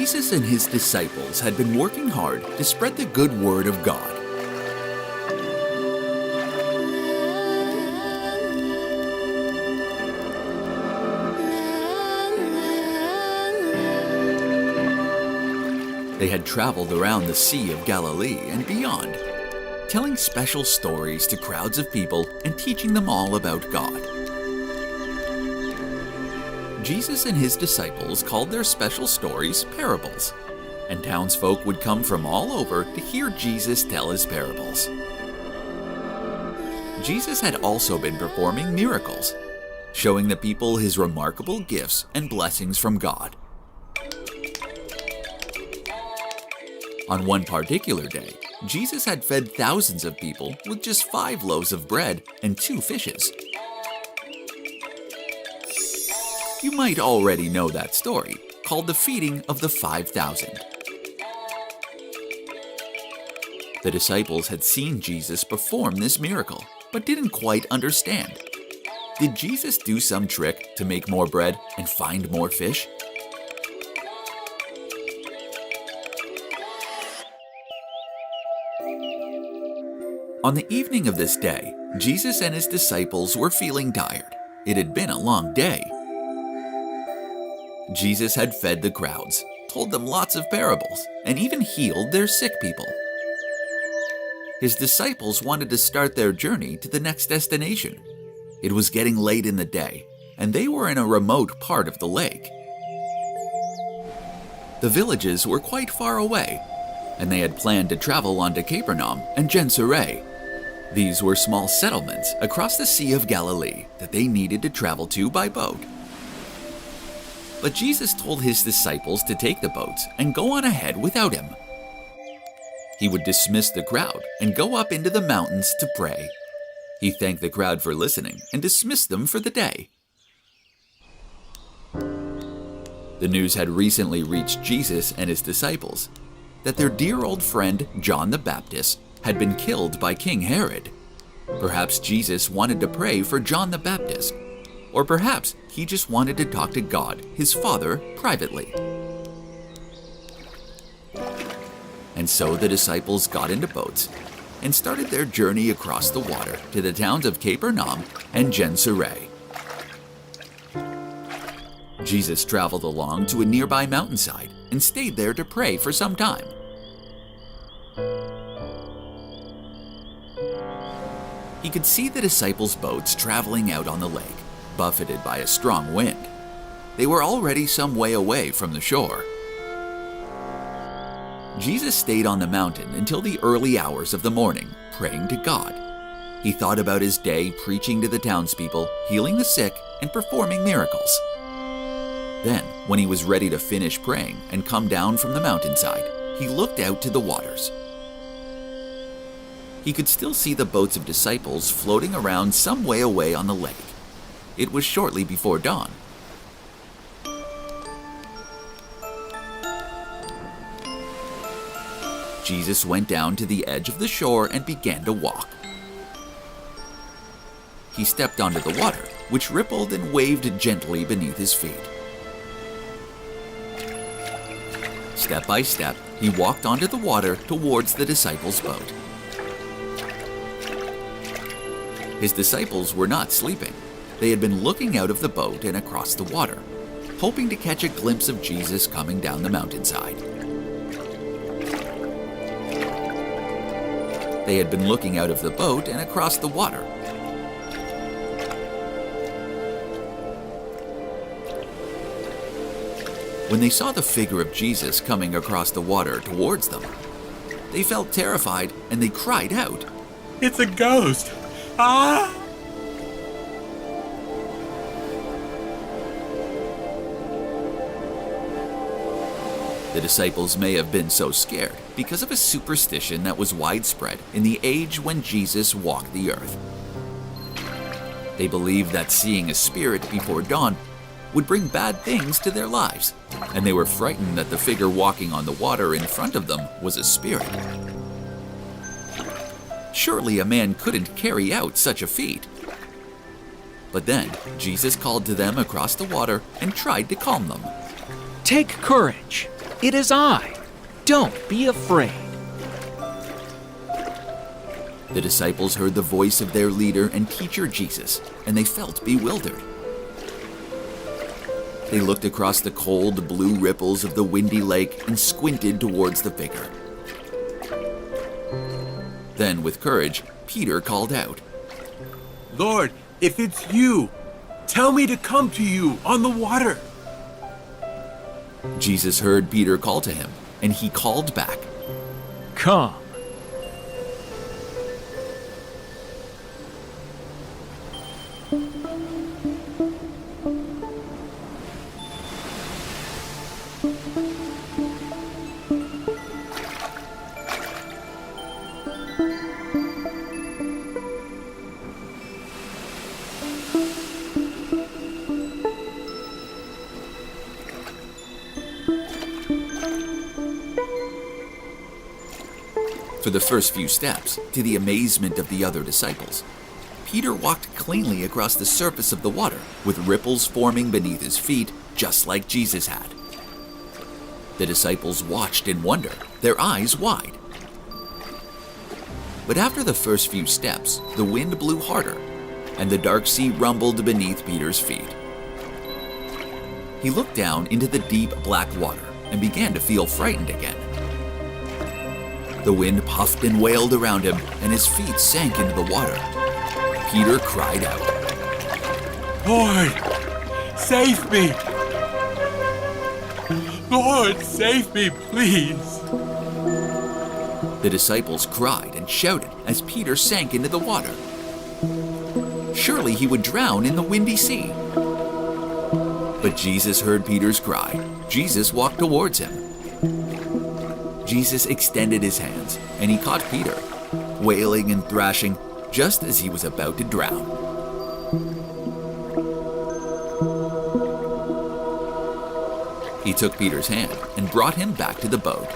Jesus and his disciples had been working hard to spread the good word of God. They had traveled around the Sea of Galilee and beyond, telling special stories to crowds of people and teaching them all about God. Jesus and his disciples called their special stories parables, and townsfolk would come from all over to hear Jesus tell his parables. Jesus had also been performing miracles, showing the people his remarkable gifts and blessings from God. On one particular day, Jesus had fed thousands of people with just 5 loaves of bread and 2 fishes. You might already know that story, called the feeding of the 5,000. The disciples had seen Jesus perform this miracle, but didn't quite understand. Did Jesus do some trick to make more bread and find more fish? On the evening of this day, Jesus and his disciples were feeling tired. It had been a long day. Jesus had fed the crowds, told them lots of parables, and even healed their sick people. His disciples wanted to start their journey to the next destination. It was getting late in the day, and they were in a remote part of the lake. The villages were quite far away, and they had planned to travel on to Capernaum and Gennesaret. These were small settlements across the Sea of Galilee that they needed to travel to by boat. But Jesus told his disciples to take the boats and go on ahead without him. He would dismiss the crowd and go up into the mountains to pray. He thanked the crowd for listening and dismissed them for the day. The news had recently reached Jesus and his disciples that their dear old friend John the Baptist had been killed by King Herod. Perhaps Jesus wanted to pray for John the Baptist, or perhaps he just wanted to talk to God, his Father, privately. And so the disciples got into boats and started their journey across the water to the towns of Capernaum and Gennesaret. Jesus traveled along to a nearby mountainside and stayed there to pray for some time. He could see the disciples' boats traveling out on the lake, buffeted by a strong wind. They were already some way away from the shore. Jesus stayed on the mountain until the early hours of the morning, praying to God. He thought about his day preaching to the townspeople, healing the sick, and performing miracles. Then, when he was ready to finish praying and come down from the mountainside, he looked out to the waters. He could still see the boats of disciples floating around some way away on the lake. It was shortly before dawn. Jesus went down to the edge of the shore and began to walk. He stepped onto the water, which rippled and waved gently beneath his feet. Step by step, he walked onto the water towards the disciples' boat. His disciples were not sleeping. They had been looking out of the boat and across the water, hoping to catch a glimpse of Jesus coming down the mountainside. They had been looking out of the boat and across the water. When they saw the figure of Jesus coming across the water towards them, they felt terrified and they cried out, "It's a ghost! Ah!" The disciples may have been so scared because of a superstition that was widespread in the age when Jesus walked the earth. They believed that seeing a spirit before dawn would bring bad things to their lives, and they were frightened that the figure walking on the water in front of them was a spirit. Surely a man couldn't carry out such a feat. But then Jesus called to them across the water and tried to calm them. "Take courage. It is I. Don't be afraid. The disciples heard the voice of their leader and teacher Jesus, and they felt bewildered. They looked across the cold blue ripples of the windy lake and squinted towards the figure. Then, with courage, Peter called out, Lord, if it's you, tell me to come to you on the water. Jesus heard Peter call to him, and he called back, Come. For the first few steps, to the amazement of the other disciples, Peter walked cleanly across the surface of the water, with ripples forming beneath his feet, just like Jesus had. The disciples watched in wonder, their eyes wide. But after the first few steps, the wind blew harder, and the dark sea rumbled beneath Peter's feet. He looked down into the deep black water and began to feel frightened again. The wind puffed and wailed around him, and his feet sank into the water. Peter cried out, Lord, save me. Lord, save me, please. The disciples cried and shouted as Peter sank into the water. Surely he would drown in the windy sea. But Jesus heard Peter's cry. Jesus walked towards him. Jesus extended his hands, and he caught Peter, wailing and thrashing just as he was about to drown. He took Peter's hand and brought him back to the boat.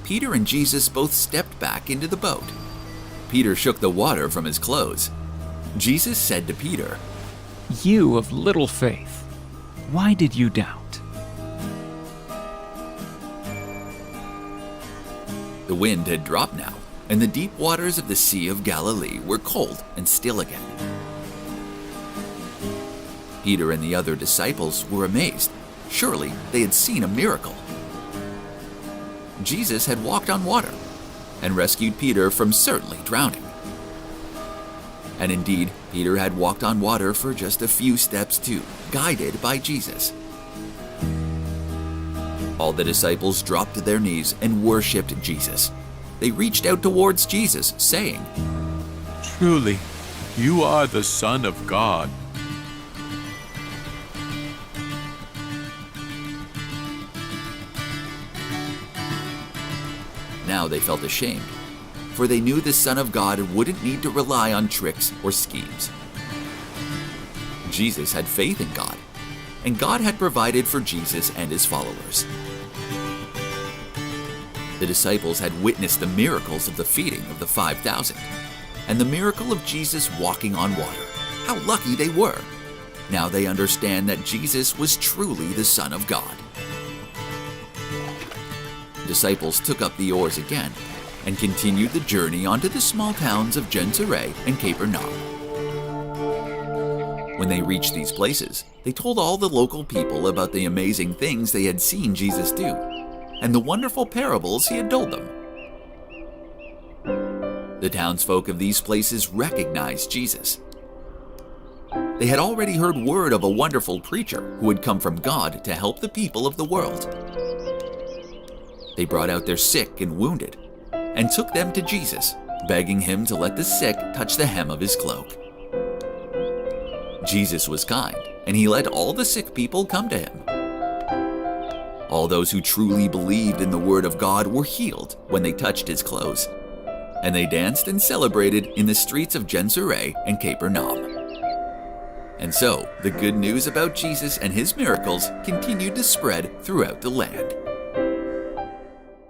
Peter and Jesus both stepped back into the boat. Peter shook the water from his clothes. Jesus said to Peter, You of little faith, why did you doubt? The wind had dropped now, and the deep waters of the Sea of Galilee were cold and still again. Peter and the other disciples were amazed. Surely they had seen a miracle. Jesus had walked on water and rescued Peter from certainly drowning. And indeed, Peter had walked on water for just a few steps too, guided by Jesus. All the disciples dropped to their knees and worshipped Jesus. They reached out towards Jesus, saying, Truly, you are the Son of God. Now they felt ashamed, for they knew the Son of God wouldn't need to rely on tricks or schemes. Jesus had faith in God, and God had provided for Jesus and his followers. The disciples had witnessed the miracles of the feeding of the 5,000, and the miracle of Jesus walking on water. How lucky they were! Now they understand that Jesus was truly the Son of God. Disciples took up the oars again and continued the journey onto the small towns of Gennesaret and Capernaum. When they reached these places, they told all the local people about the amazing things they had seen Jesus do and the wonderful parables he had told them. The townsfolk of these places recognized Jesus. They had already heard word of a wonderful preacher who had come from God to help the people of the world. They brought out their sick and wounded and took them to Jesus, begging him to let the sick touch the hem of his cloak. Jesus was kind, and he let all the sick people come to him. All those who truly believed in the word of God were healed when they touched his clothes, and they danced and celebrated in the streets of Gennesaret and Capernaum. And so, the good news about Jesus and his miracles continued to spread throughout the land.